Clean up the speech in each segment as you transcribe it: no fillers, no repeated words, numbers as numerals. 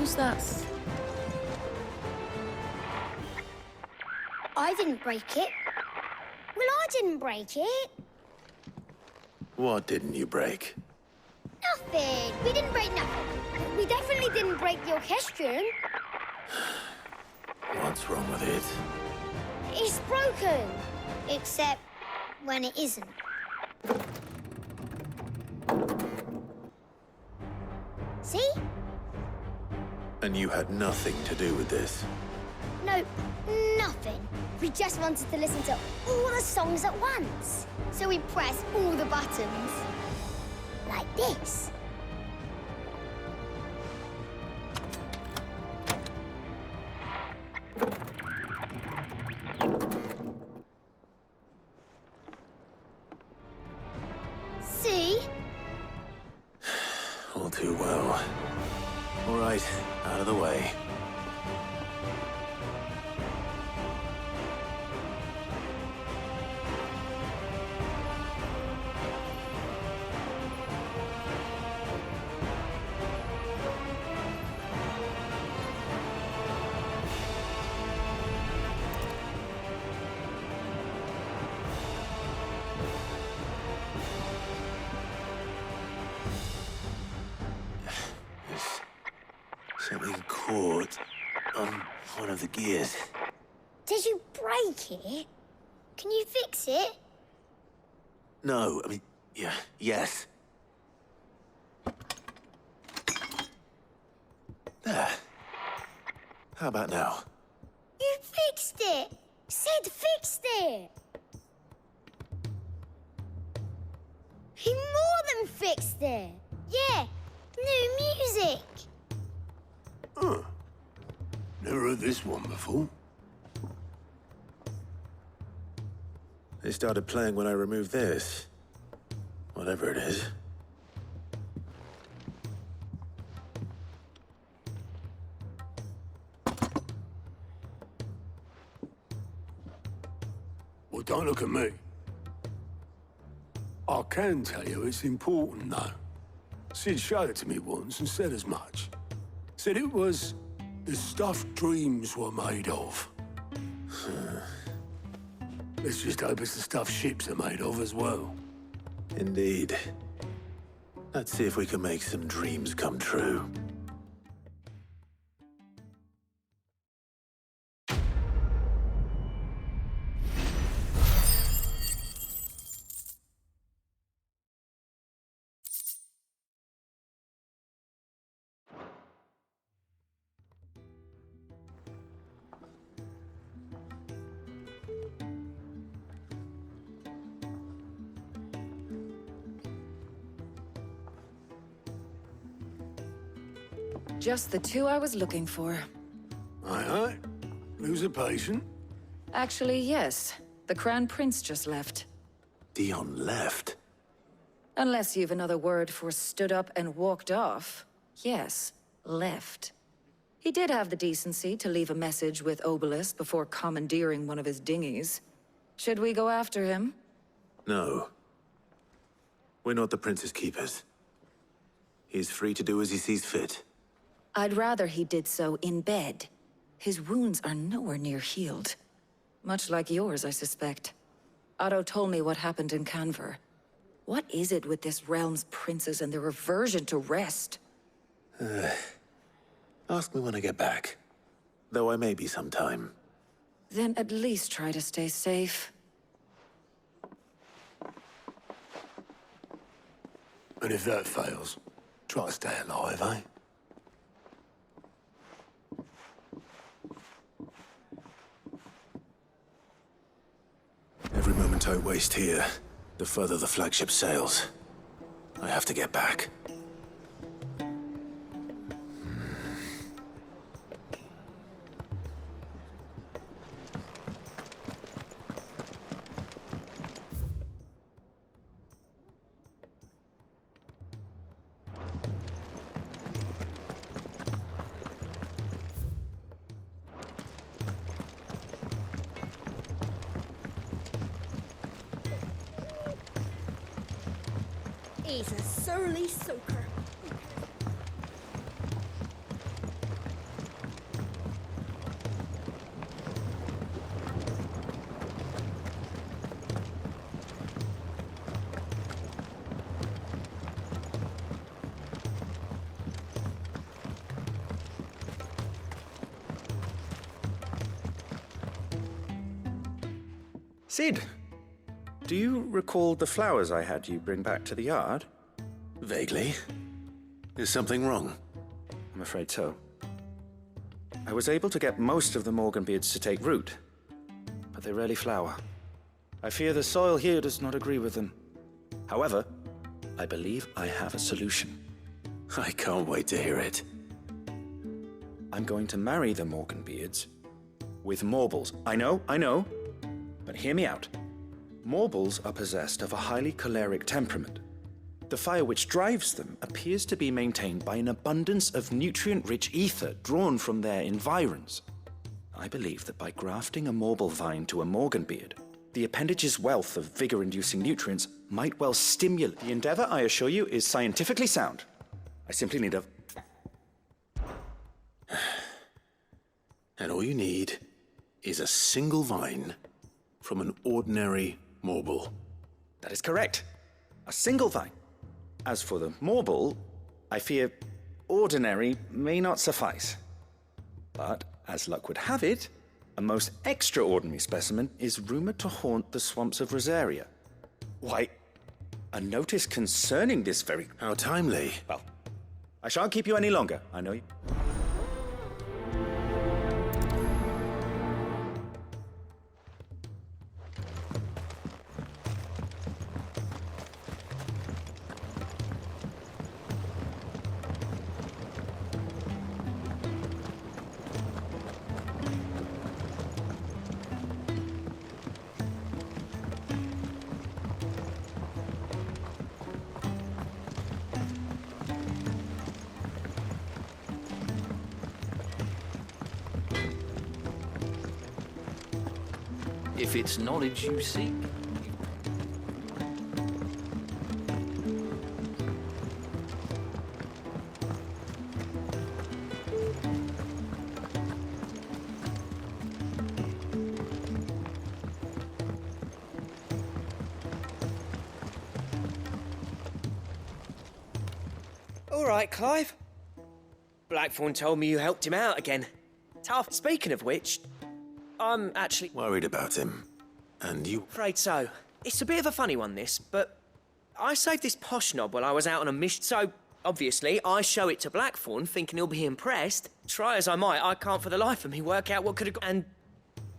Who's that? I didn't break it. Well, I didn't break it. What didn't you break? Nothing. We didn't break nothing. We definitely didn't break the orchestrion. What's wrong with it? It's broken. Except when it isn't. See? And you had nothing to do with this? No, nothing. We just wanted to listen to all the songs at once. So we pressed all the buttons. Like this. See? All too well. All right, out of the way. Something caught on one of the gears. Did you break it? Can you fix it? No, I mean, yes. There. How about now? You fixed it! Sid fixed it! He more than fixed it! Yeah, new music! Huh. Never heard this one before. They started playing when I removed this. Whatever it is. Well, don't look at me. I can tell you it's important, though. Sid showed it to me once and said as much. Said it was the stuff dreams were made of. Let's just hope it's the stuff ships are made of as well. Indeed. Let's see if we can make some dreams come true. Just the two I was looking for. Aye. Lose a patient? Actually, yes. The Crown Prince just left. Dion left. Unless you've another word for stood up and walked off. Yes, left. He did have the decency to leave a message with Obelisk before commandeering one of his dinghies. Should we go after him? No. We're not the Prince's keepers. He's free to do as he sees fit. I'd rather he did so in bed. His wounds are nowhere near healed. Much like yours, I suspect. Otto told me what happened in Canver. What is it with this realm's princes and their aversion to rest? Ask me when I get back. Though I may be sometime. Then at least try to stay safe. And if that fails, try to stay alive, eh? Every moment I waste here, the further the flagship sails. I have to get back. He's a surly soaker. Sid, do you recall the flowers I had you bring back to the yard? Vaguely. Is something wrong? I'm afraid so. I was able to get most of the Morganbeards to take root, but they rarely flower. I fear the soil here does not agree with them. However, I believe I have a solution. I can't wait to hear it. I'm going to marry the Morganbeards with Morbles. I know, but hear me out. Morbles are possessed of a highly choleric temperament. The fire which drives them appears to be maintained by an abundance of nutrient-rich ether drawn from their environs. I believe that by grafting a Morble vine to a Morganbeard, the appendage's wealth of vigor-inducing nutrients might well stimulate. The endeavor, I assure you, is scientifically sound. I simply need a... And all you need is a single vine from an ordinary Morble. That is correct. A single vine. As for the Morble, I fear ordinary may not suffice. But, as luck would have it, a most extraordinary specimen is rumored to haunt the swamps of Rosaria. Why, a notice concerning this very... How timely. Well, I shan't keep you any longer, I know you. If it's knowledge you seek. All right, Clive. Blackthorn told me you helped him out again. Tough. Speaking of which, I'm actually... Worried about him. And you... Afraid so. It's a bit of a funny one, this, but I saved this posh knob while I was out on a mission, so obviously I show it to Blackthorn, thinking he'll be impressed. Try as I might, I can't for the life of me work out what could have gone... And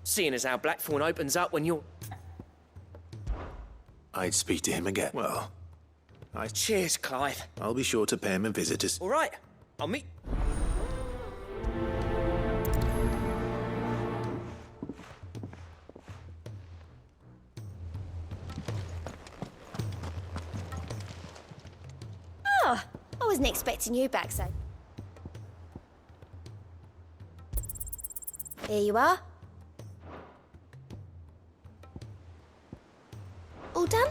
seeing as how Blackthorn opens up when you're... I'd speak to him again. Well, Cheers, Clive. I'll be sure to pay him a visit as... All right, I'll meet... Oh, I wasn't expecting you back, so... Here you are. All done?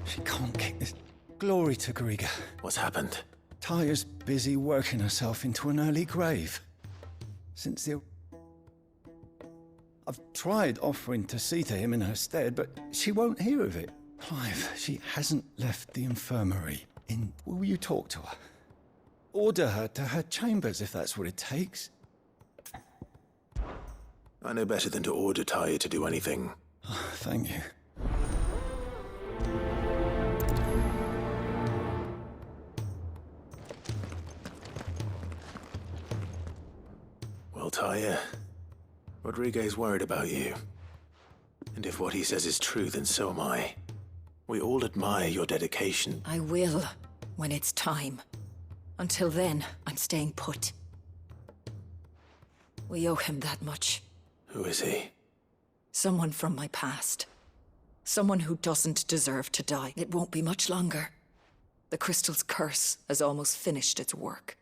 She can't kick this. Glory to Griga. What's happened? Tyre's busy working herself into an early grave. Since the... I've tried offering to see to him in her stead, but she won't hear of it. Clive, she hasn't left the infirmary. Will you talk to her? Order her to her chambers if that's what it takes. I know better than to order Tyre to do anything. Oh, thank you. Well, Tyre, Rodriguez worried about you. And if what he says is true, then so am I. We all admire your dedication. I will, when it's time. Until then, I'm staying put. We owe him that much. Who is he? Someone from my past. Someone who doesn't deserve to die. It won't be much longer. The crystal's curse has almost finished its work.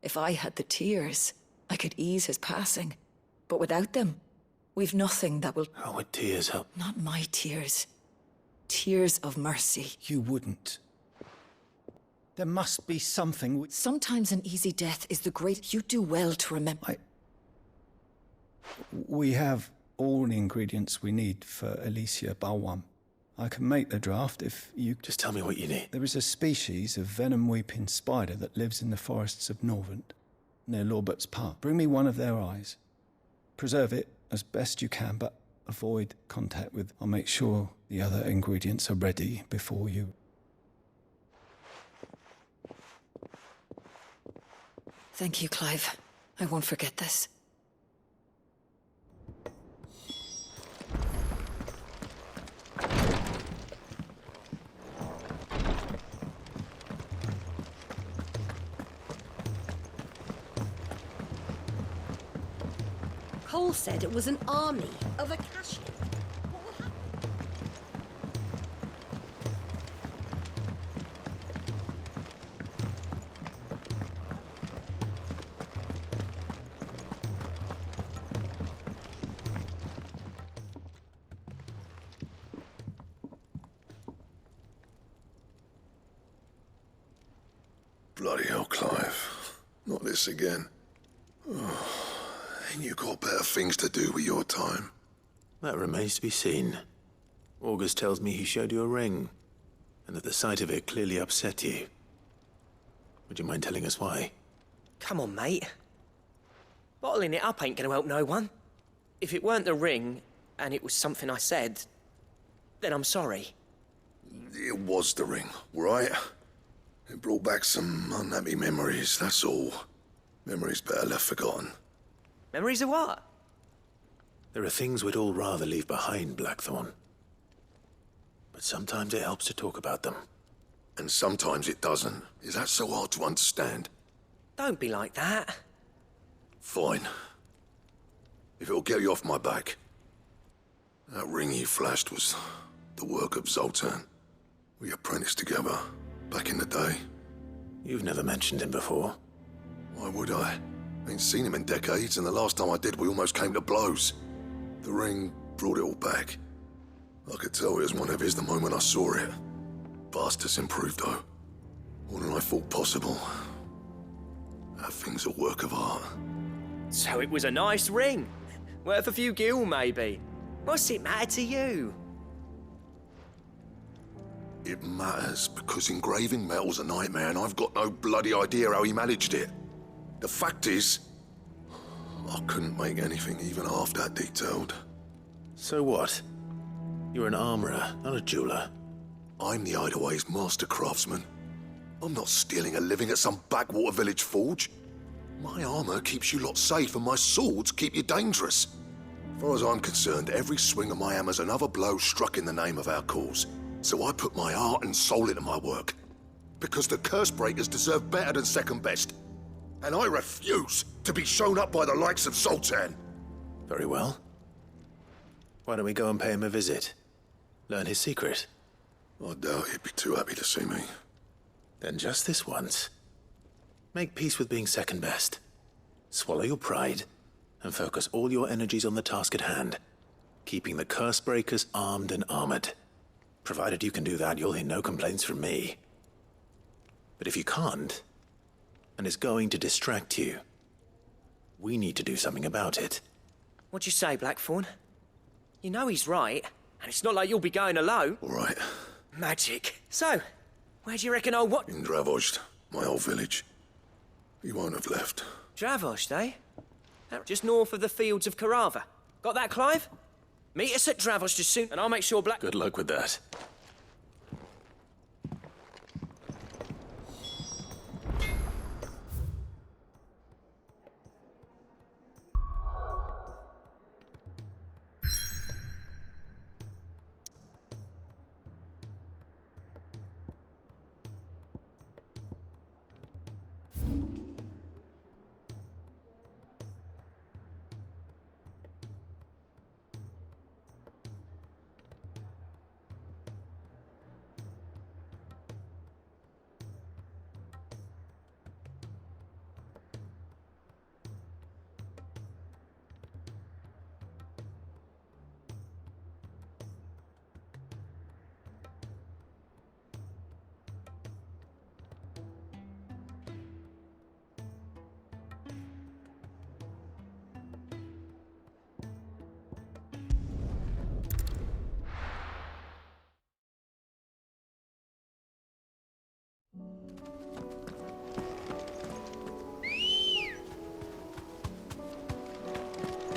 If I had the tears, I could ease his passing. But without them, we've nothing that will... How would tears help? Not my tears. Tears of mercy. You wouldn't. There must be something. Sometimes an easy death is the great... You do well to remember... We have all the ingredients we need for Alicia Balwam. I can make the draft if you... Just tell me what you need. There is a species of venom-weeping spider that lives in the forests of Norvent, near Lorbert's Park. Bring me one of their eyes. Preserve it as best you can, but avoid contact with... I'll make sure the other ingredients are ready before you... Thank you, Clive. I won't forget this. Cole said it was an army of Akashic. What will happen? Bloody hell, Clive. Not this again. Ain't you got better things to do with your time? That remains to be seen. August tells me he showed you a ring, and that the sight of it clearly upset you. Would you mind telling us why? Come on, mate. Bottling it up ain't gonna help no one. If it weren't the ring, and it was something I said, then I'm sorry. It was the ring, right? It brought back some unhappy memories, that's all. Memories better left forgotten. Memories of what? There are things we'd all rather leave behind, Blackthorn. But sometimes it helps to talk about them. And sometimes it doesn't. Is that so hard to understand? Don't be like that. Fine. If it'll get you off my back. That ring you flashed was the work of Zoltan. We apprenticed together, back in the day. You've never mentioned him before. Why would I? Ain't seen him in decades, and the last time I did, we almost came to blows. The ring brought it all back. I could tell it was one of his the moment I saw it. Bastard's improved, though. More than I thought possible. That thing's a work of art. So it was a nice ring. Worth a few gil, maybe. What's it matter to you? It matters because engraving metal's a nightmare, and I've got no bloody idea how he managed it. The fact is, I couldn't make anything even half that detailed. So what? You're an armorer, not a jeweler. I'm the Hideaway's master craftsman. I'm not stealing a living at some backwater village forge. My armor keeps you lot safe, and my swords keep you dangerous. As far as I'm concerned, every swing of my hammer's another blow struck in the name of our cause. So I put my heart and soul into my work. Because the curse breakers deserve better than second best. And I refuse to be shown up by the likes of Zoltan. Very well. Why don't we go and pay him a visit? Learn his secret. I doubt he'd be too happy to see me. Then just this once. Make peace with being second best. Swallow your pride, and focus all your energies on the task at hand. Keeping the curse breakers armed and armored. Provided you can do that, you'll hear no complaints from me. But if you can't, and it's going to distract you, we need to do something about it. What'd you say, Blackthorn? You know he's right, and it's not like you'll be going alone. All right. Magic. So, where do you reckon old what? In Dravost, my old village. He won't have left. Dravost, eh? Just north of the fields of Carava. Got that, Clive? Meet us at Dravost as soon, and I'll make sure Good luck with that.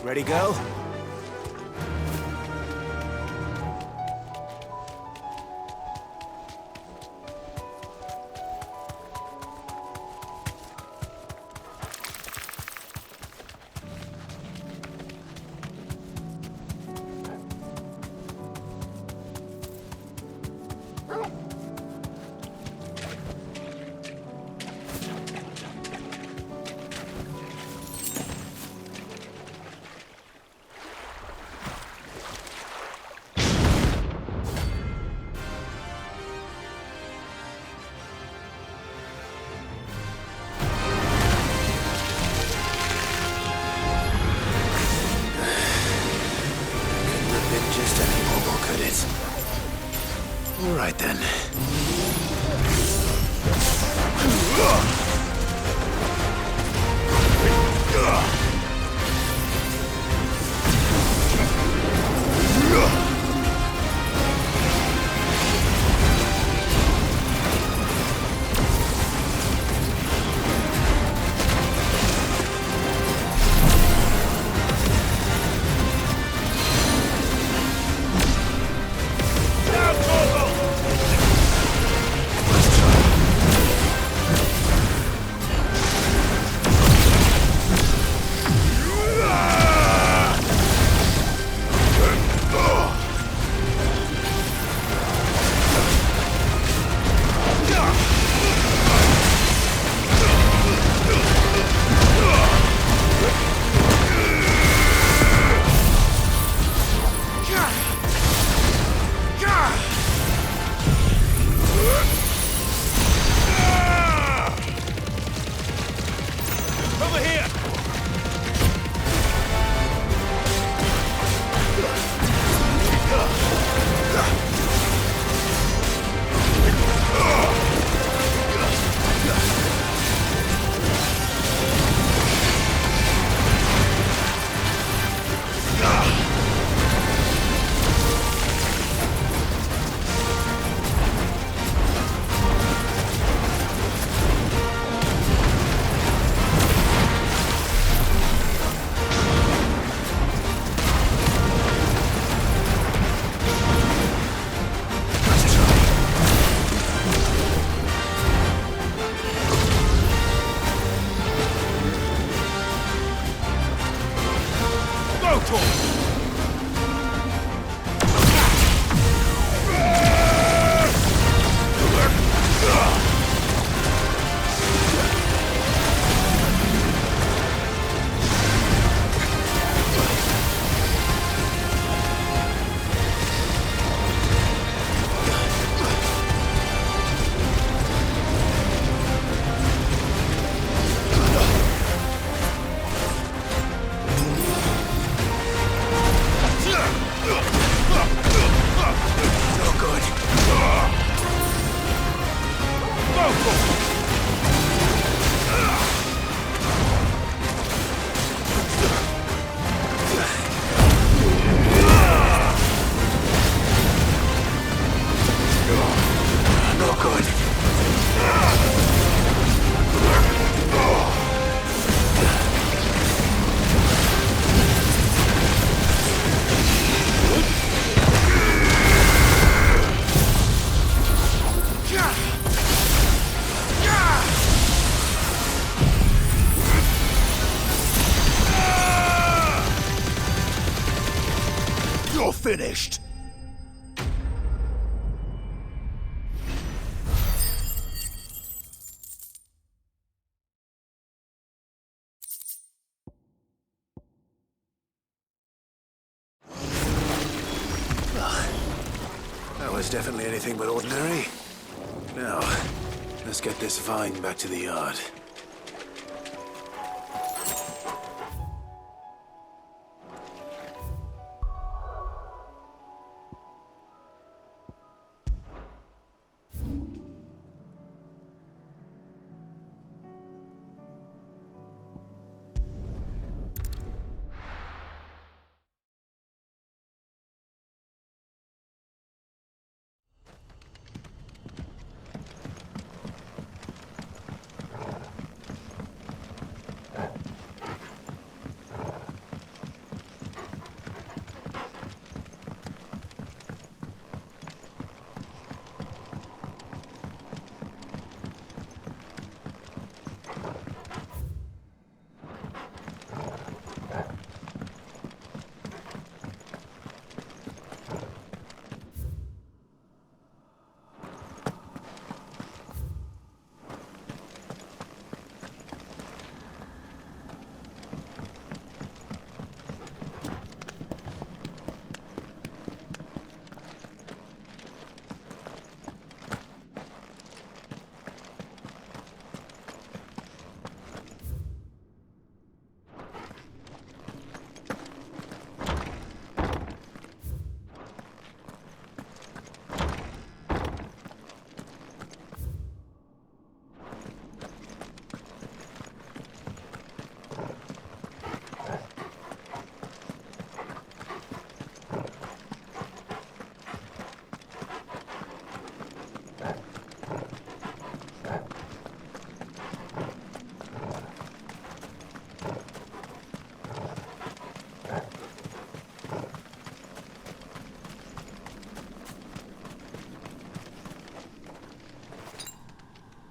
Ready, girl? All right, then. Finished. That was definitely anything but ordinary. Now, let's get this vine back to the yard.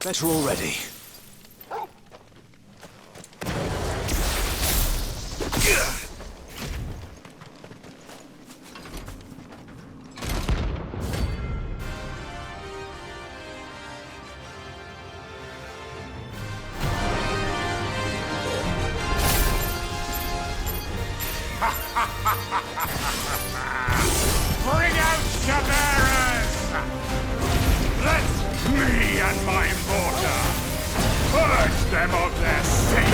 Better already. Bring out your bearers! Let me and my mortar purge them of their sin!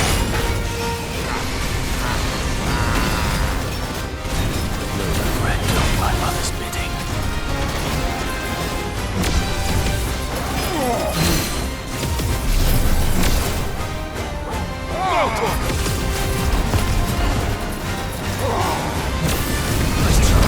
You'll regret doing my mother's bidding. Nice try.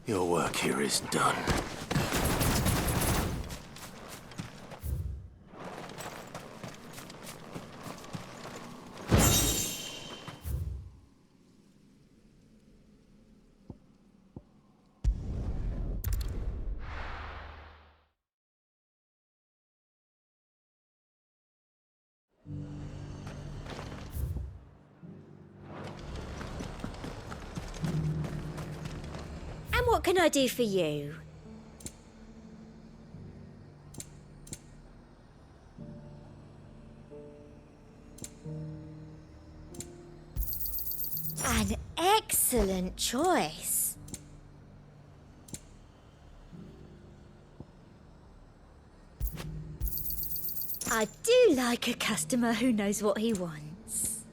Your work here is done. And what can I do for you? An excellent choice. I do like a customer who knows what he wants.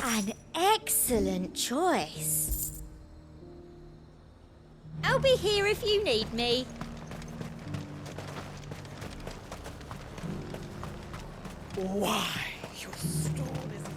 An excellent choice. I'll be here if you need me. Why? Your stall is...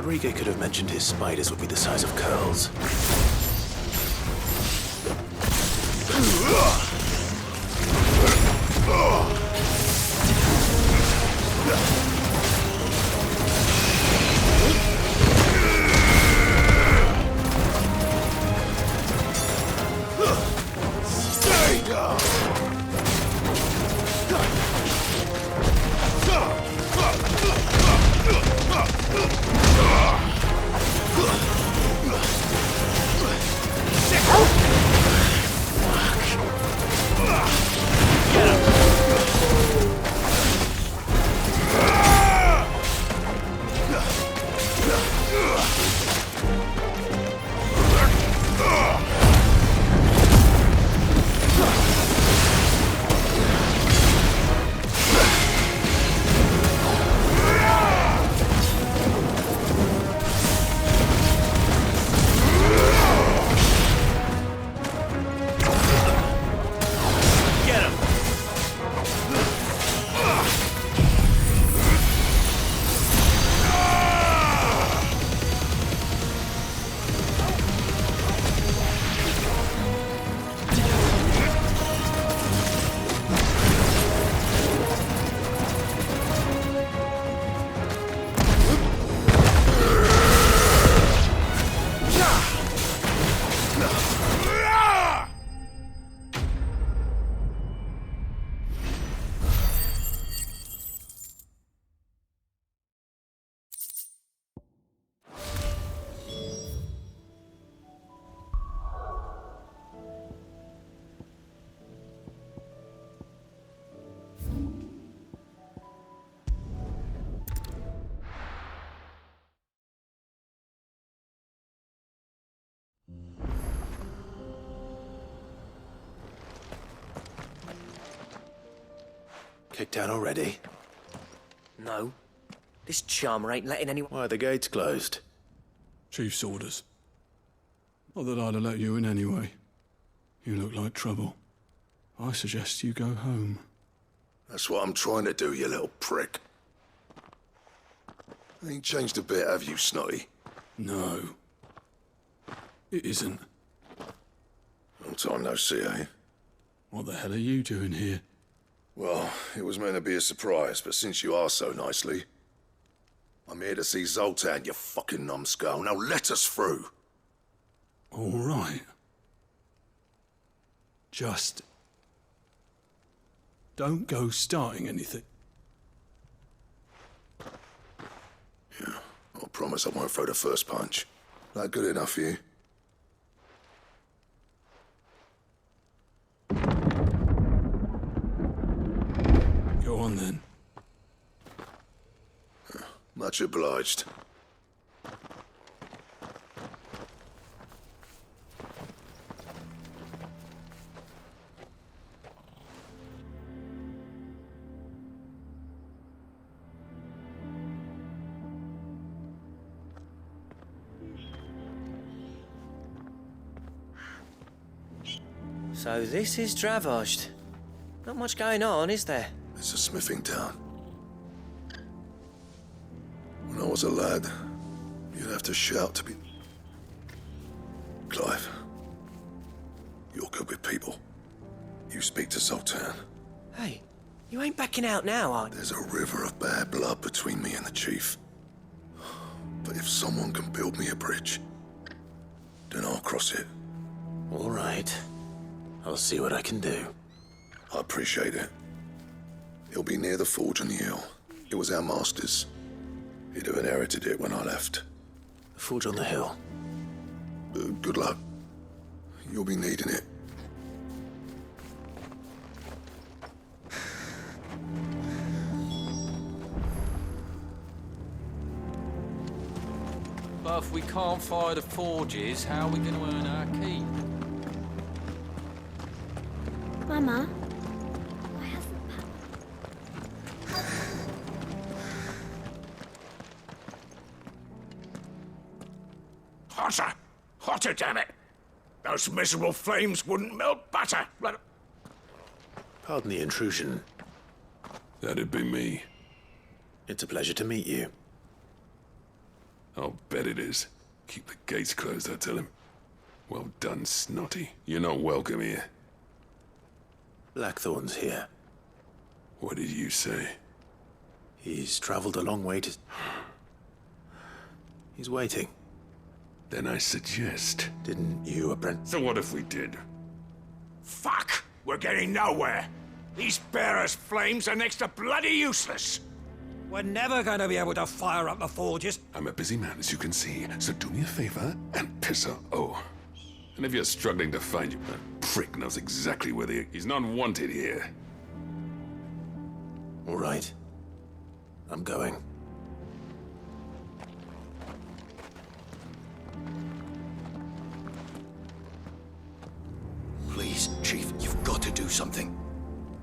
Enrique could have mentioned his spiders would be the size of curls. Kicked out already? No. This charmer ain't letting anyone... Why are the gates closed? Chief's orders. Not that I'd have let you in anyway. You look like trouble. I suggest you go home. That's what I'm trying to do, you little prick. Ain't changed a bit, have you, Snotty? No. It isn't. Long time no see, eh? What the hell are you doing here? Well, it was meant to be a surprise, but since you asked so nicely... I'm here to see Zoltan, you fucking numbskull. Now let us through. All right. Just... don't go starting anything. Yeah, I promise I won't throw the first punch. That good enough for you? Go on then. Much obliged. So this is Dravaged. Not much going on, is there? It's a smithing town. When I was a lad, you'd have to shout to be... Clive, you're good with people. You speak to Zoltan. Hey, you ain't backing out now, are you? There's a river of bad blood between me and the chief. But if someone can build me a bridge, then I'll cross it. All right. I'll see what I can do. I appreciate it. It'll be near the forge on the hill. It was our master's. He'd have inherited it when I left. The forge on the hill. Good luck. You'll be needing it. But if we can't fire the forges, how are we going to earn our keep? Mama, why hasn't Hotter! Hotter, damn it! Those miserable flames wouldn't melt butter! Pardon the intrusion. That'd be me. It's a pleasure to meet you. I'll bet it is. Keep the gates closed, I tell him. Well done, Snotty. You're not welcome here. Blackthorn's here. What did you say? He's traveled a long way to... He's waiting. Then I suggest... Didn't you, apprentice? So what if we did? Fuck! We're getting nowhere. These bearers' flames are next to bloody useless. We're never going to be able to fire up the forges. I'm a busy man, as you can see, so do me a favor and piss her. Oh. And if you're struggling to find you, that prick knows exactly where he's not wanted here. All right. I'm going. Please, Chief, you've got to do something.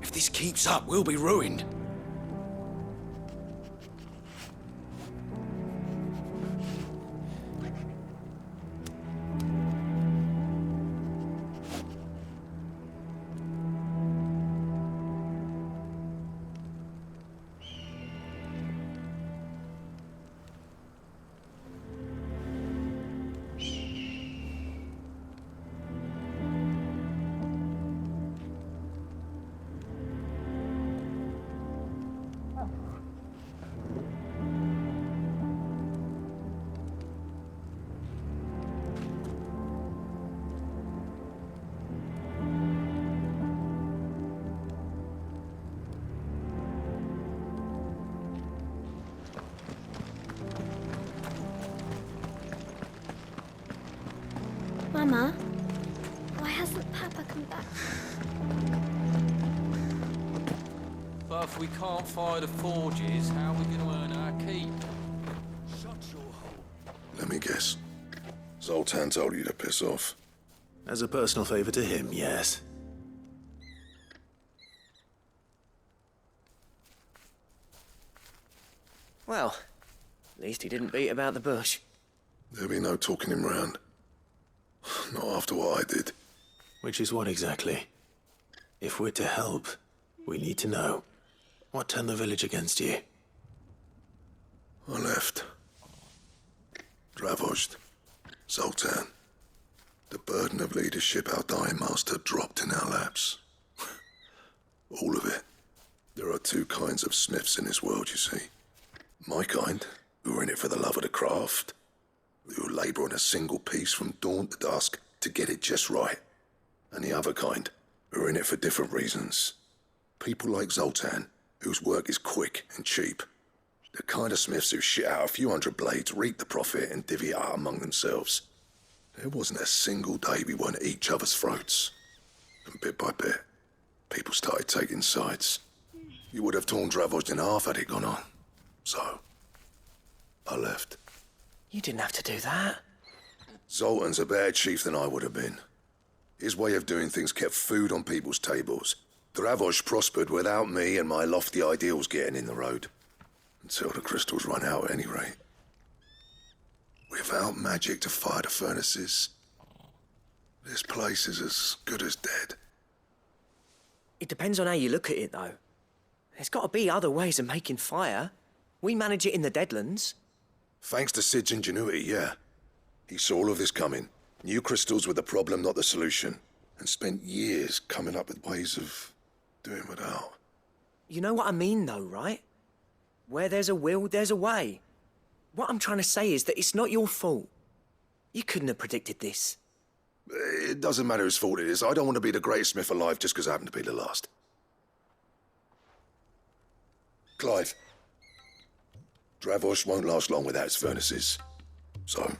If this keeps up, we'll be ruined. Mama, why hasn't Papa come back? But if we can't fire the forges, how are we going to earn our keep? Shut your hole. Let me guess. Zoltan told you to piss off. As a personal favor to him, yes. Well, at least he didn't beat about the bush. There'll be no talking him round. Not after what I did. Which is what exactly? If we're to help, we need to know. What turned the village against you? I left. Dravozd. Zoltan. The burden of leadership our dying master dropped in our laps. All of it. There are two kinds of smiths in this world, you see. My kind, who are in it for the love of the craft, who labour on a single piece from dawn to dusk to get it just right. And the other kind, who are in it for different reasons. People like Zoltan, whose work is quick and cheap. The kind of smiths who shit out a few hundred blades, reap the profit, and divvy it out among themselves. There wasn't a single day we weren't at each other's throats. And bit by bit, people started taking sides. You would have torn Dravozd in half had it gone on. So, I left. You didn't have to do that. Zoltan's a better chief than I would have been. His way of doing things kept food on people's tables. Dravozd prospered without me and my lofty ideals getting in the road. Until the crystals run out at any rate. Without magic to fire the furnaces, this place is as good as dead. It depends on how you look at it, though. There's got to be other ways of making fire. We manage it in the Deadlands. Thanks to Sid's ingenuity, yeah. He saw all of this coming. Knew crystals were the problem, not the solution. And spent years coming up with ways of doing without. You know what I mean, though, right? Where there's a will, there's a way. What I'm trying to say is that it's not your fault. You couldn't have predicted this. It doesn't matter whose fault it is. I don't want to be the greatest smith alive just because I happen to be the last. Clive. Dravozd won't last long without its furnaces. So,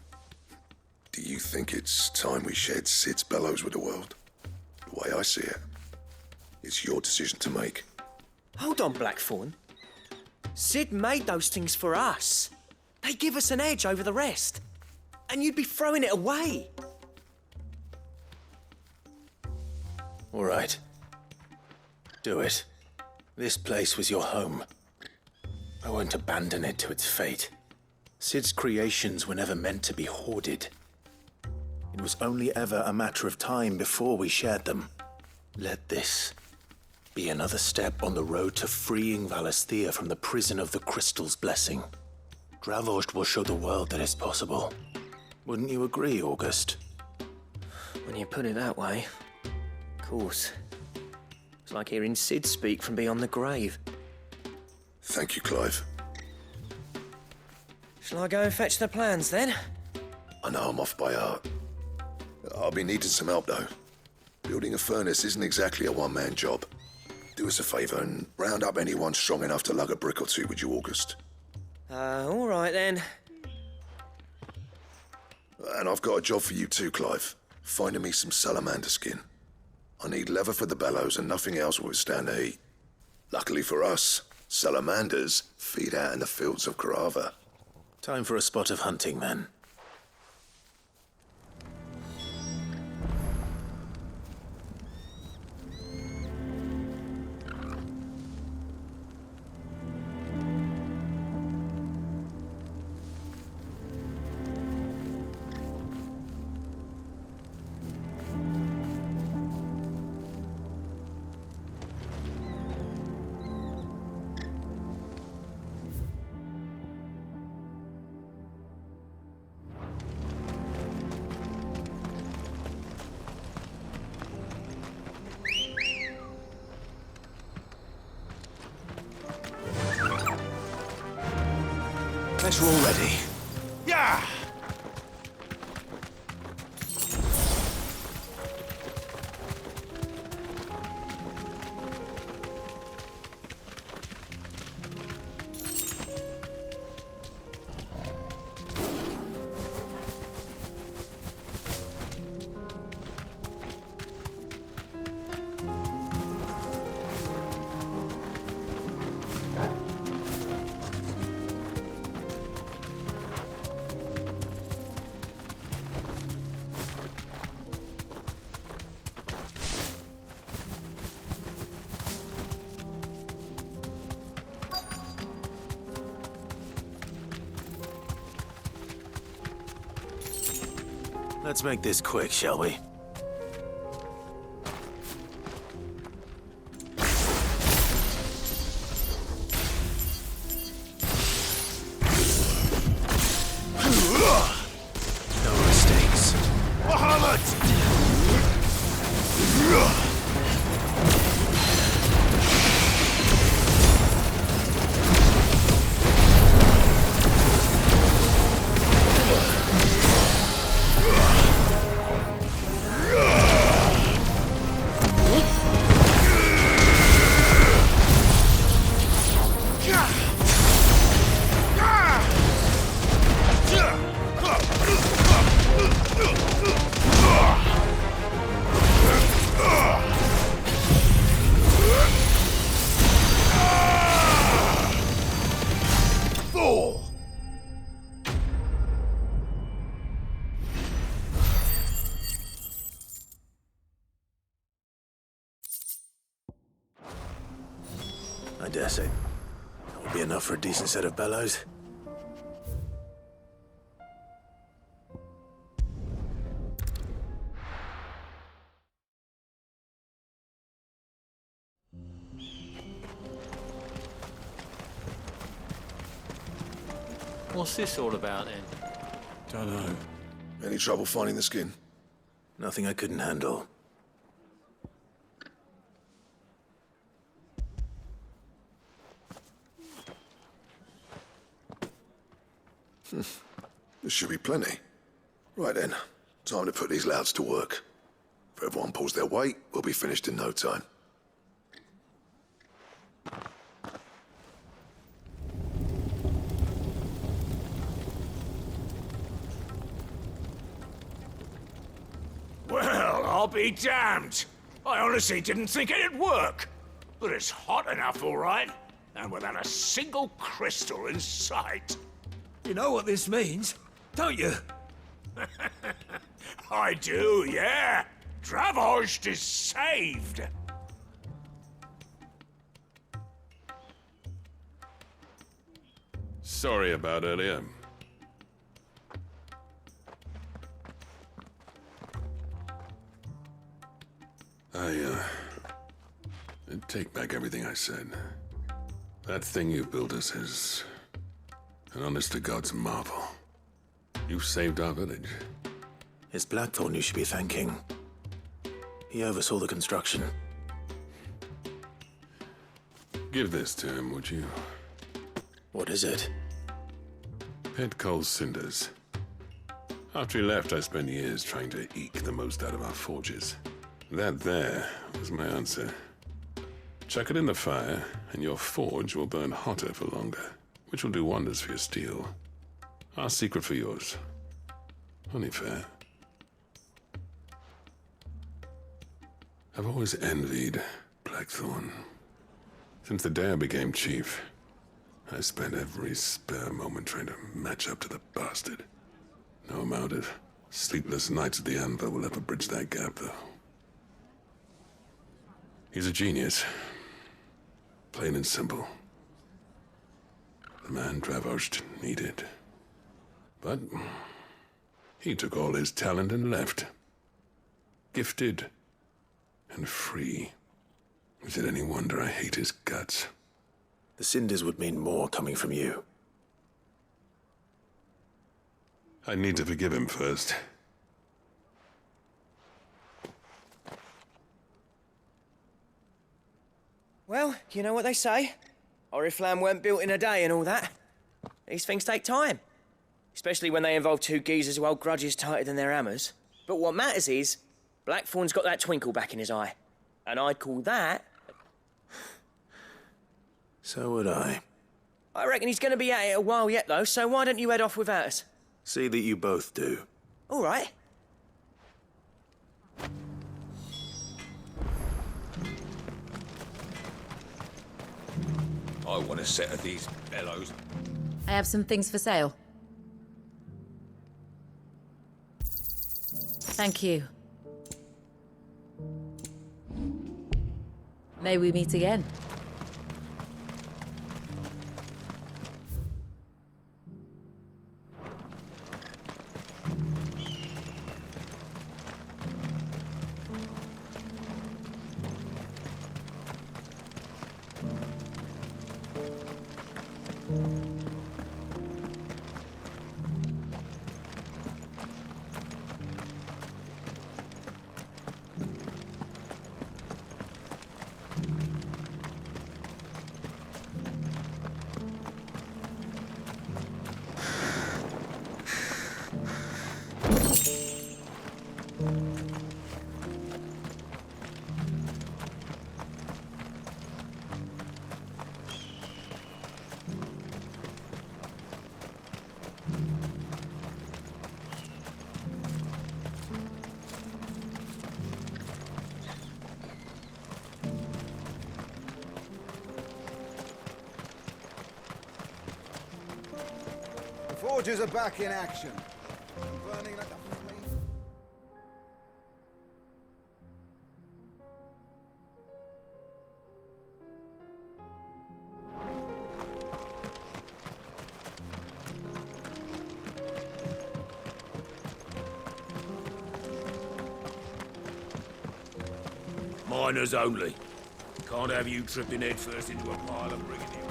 do you think it's time we shared Sid's bellows with the world? The way I see it, it's your decision to make. Hold on, Blackthorn. Sid made those things for us. They give us an edge over the rest. And you'd be throwing it away. All right. Do it. This place was your home. I won't abandon it to its fate. Sid's creations were never meant to be hoarded. It was only ever a matter of time before we shared them. Let this be another step on the road to freeing Valisthea from the prison of the Crystal's blessing. Dravozd will show the world that it's possible. Wouldn't you agree, August? When you put it that way, of course. It's like hearing Sid speak from beyond the grave. Thank you, Clive. Shall I go and fetch the plans, then? I know I'm off by heart. I'll be needing some help, though. Building a furnace isn't exactly a one-man job. Do us a favour and round up anyone strong enough to lug a brick or two, would you, August? All right, then. And I've got a job for you too, Clive. Finding me some salamander skin. I need leather for the bellows and nothing else will withstand the heat. Luckily for us, salamanders feed out in the fields of Carava. Time for a spot of hunting, men. Guess we're all ready. Yeah! Let's make this quick, shall we? No mistakes. Muhammad! I dare say that would be enough for a decent set of bellows. What's this all about, then? Dunno. Any trouble finding the skin? Nothing I couldn't handle. There should be plenty. Right then, time to put these louds to work. If everyone pulls their weight, we'll be finished in no time. Well, I'll be damned. I honestly didn't think it'd work. But it's hot enough, all right. And without a single crystal in sight. You know what this means, don't you? I do, yeah. Dravozd is saved. Sorry about earlier. I take back everything I said. That thing you built us An honest-to-God's marvel. You saved our village. It's Blackthorn you should be thanking. He oversaw the construction. Give this to him, would you? What is it? Pet Cole's cinders. After he left, I spent years trying to eke the most out of our forges. That there was my answer. Chuck it in the fire, and your forge will burn hotter for longer, which will do wonders for your steel. Our secret for yours. Only fair. I've always envied Blackthorn. Since the day I became chief, I spent every spare moment trying to match up to the bastard. No amount of sleepless nights at the anvil will ever bridge that gap, though. He's a genius. Plain and simple. The man Dravost needed. But he took all his talent and left. Gifted and free. Is it any wonder I hate his guts? The cinders would mean more coming from you. I need to forgive him first. Well, you know what they say. Oriflamme weren't built in a day and all that. These things take time. Especially when they involve two geezers who hold grudges tighter than their hammers. But what matters is, Blackthorn's got that twinkle back in his eye. And I'd call that... So would I. I reckon he's gonna be at it a while yet, though, so why don't you head off without us? See that you both do. All right. I want a set of these bellows. I have some things for sale. Thank you. May we meet again. Forges are back in action. Burning like a flame. Miners only. Can't have you tripping headfirst into a pile of brigadier.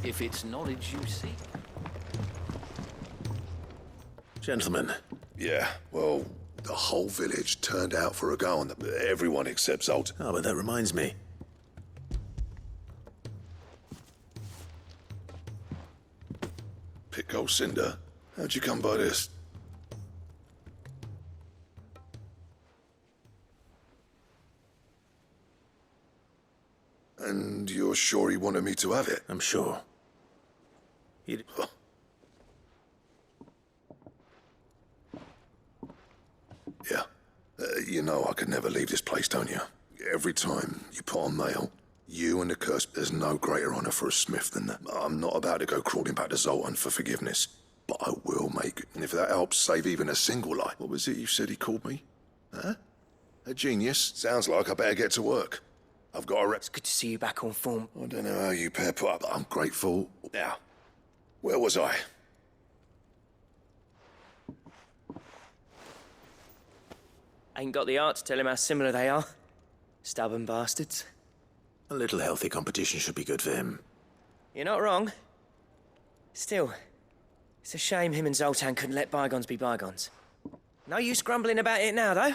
If it's knowledge you seek. Gentlemen. Yeah, well, the whole village turned out for a go on everyone except Zolt. Oh, but that reminds me. Pico Cinder, how'd you come by this? And you're sure he wanted me to have it? I'm sure. He'd... Yeah. You know I could never leave this place, don't you? Every time you put on mail, You and the curse, there's no greater honor for a smith than that. I'm not about to go crawling back to Zoltan for forgiveness, but I will make it. And if that helps save even a single life. What was it you said he called me? Huh? A genius? Sounds like I better get to work. I've got a It's good to see you back on form. I don't know how you pair put up, but I'm grateful. Now, where was I? Ain't got the art to tell him how similar they are. Stubborn bastards. A little healthy competition should be good for him. You're not wrong. Still, it's a shame him and Zoltan couldn't let bygones be bygones. No use grumbling about it now, though.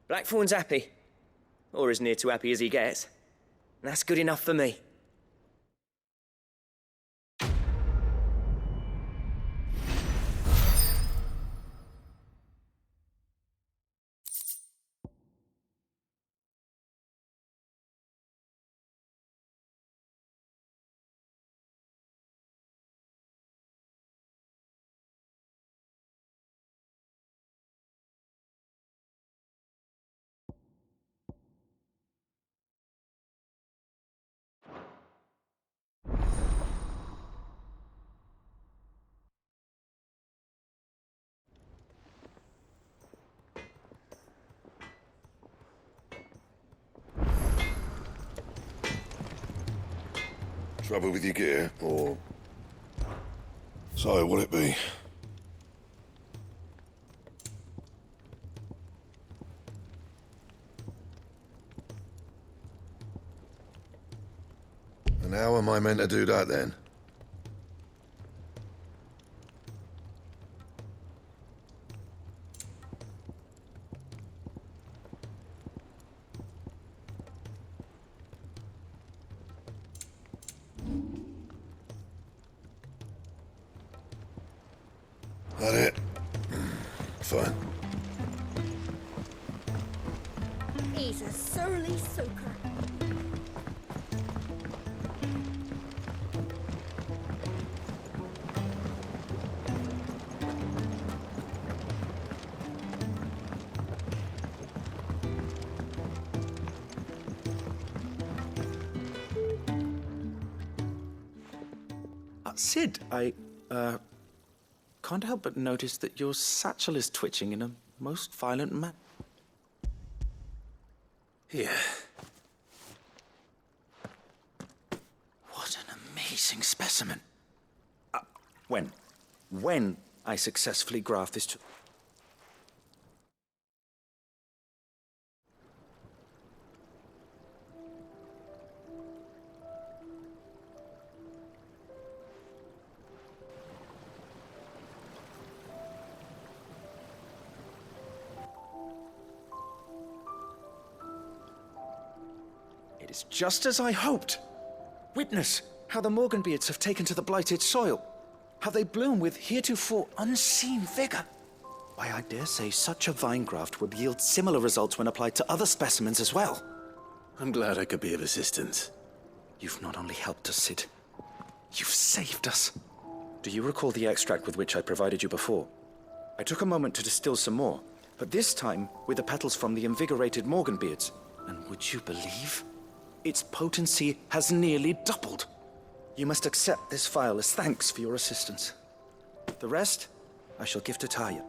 Blackthorn's happy. Or as near to happy as he gets. And that's good enough for me. Trouble with your gear, or... So, what'll it be? And how am I meant to do that, then? That it? Fine. He's a surly soaker. Sid, I can't help but notice that your satchel is twitching in a most violent manner. Here. What an amazing specimen. When I successfully graft this to... It is just as I hoped. Witness how the Morganbeards have taken to the blighted soil. How they bloom with heretofore unseen vigor. Why, I dare say such a vine graft would yield similar results when applied to other specimens as well. I'm glad I could be of assistance. You've not only helped us, Sid, you've saved us. Do you recall the extract with which I provided you before? I took a moment to distill some more, but this time with the petals from the invigorated Morganbeards. And would you believe? Its potency has nearly doubled. You must accept this vial as thanks for your assistance. The rest, I shall give to Taya.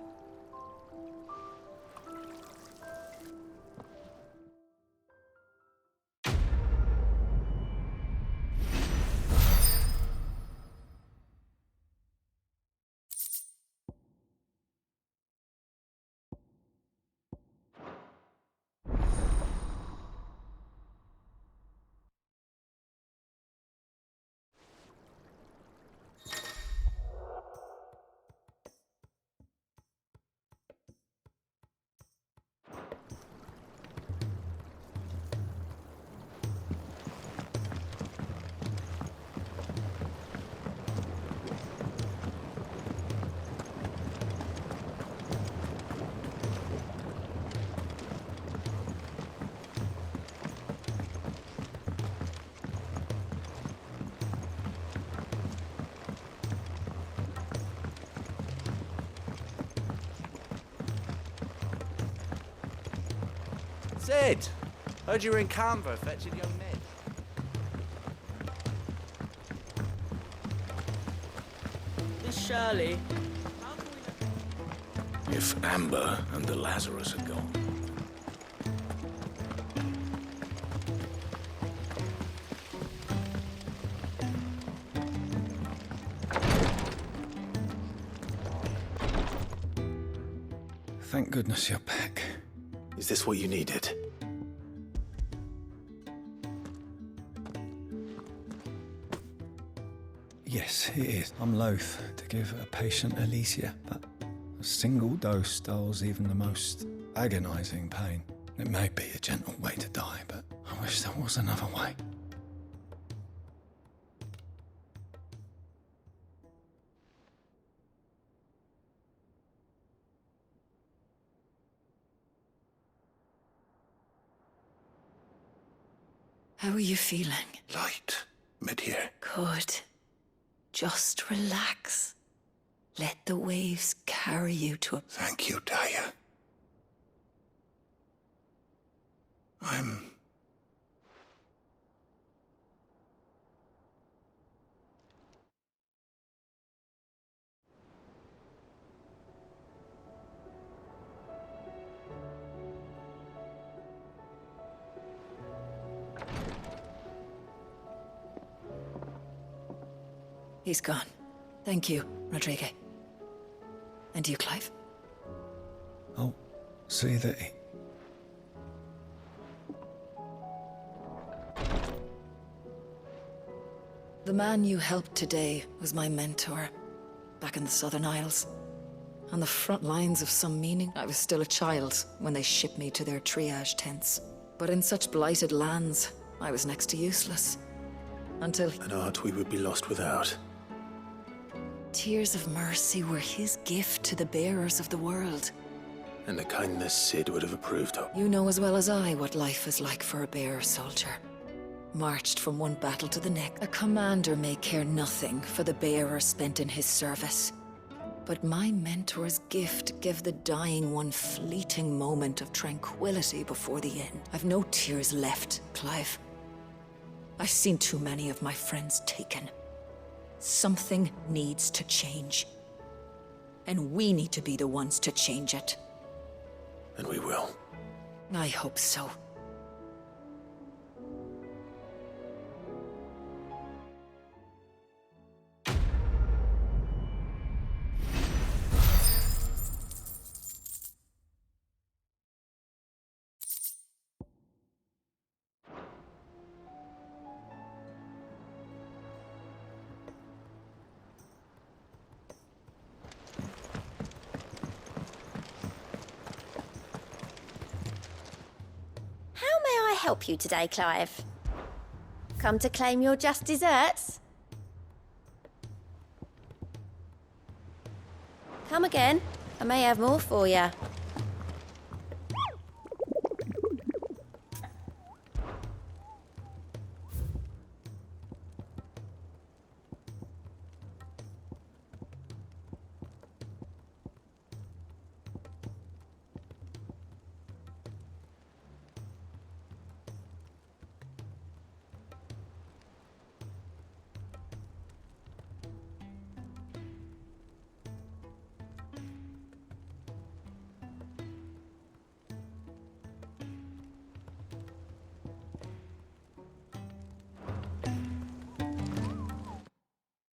Sid! Heard you were in Canva fetching young Ned. Miss Shirley. If Amber and the Lazarus had gone. Thank goodness you're back. Is this what you needed? Yes, it is. I'm loath to give a patient Alicia, but a single dose dulls even the most agonizing pain. It may be a gentle way to die, but I wish there was another way. How are you feeling? Light. Mid-here. Good. Just relax. Let the waves carry you to a... Thank you, Daya. He's gone. Thank you, Rodrigo. And you, Clive? I'll see that he... The man you helped today was my mentor, back in the Southern Isles. On the front lines of some meaning, I was still a child when they shipped me to their triage tents. But in such blighted lands, I was next to useless. Until... An art we would be lost without. Tears of mercy were his gift to the bearers of the world. And a kindness Sid would have approved of. You know as well as I what life is like for a bearer soldier. Marched from one battle to the next. A commander may care nothing for the bearer spent in his service. But my mentor's gift gave the dying one fleeting moment of tranquility before the end. I've no tears left, Clive. I've seen too many of my friends taken. Something needs to change. And we need to be the ones to change it. And we will. I hope so. Help you today, Clive? Come to claim your just desserts? Come again. I may have more for you.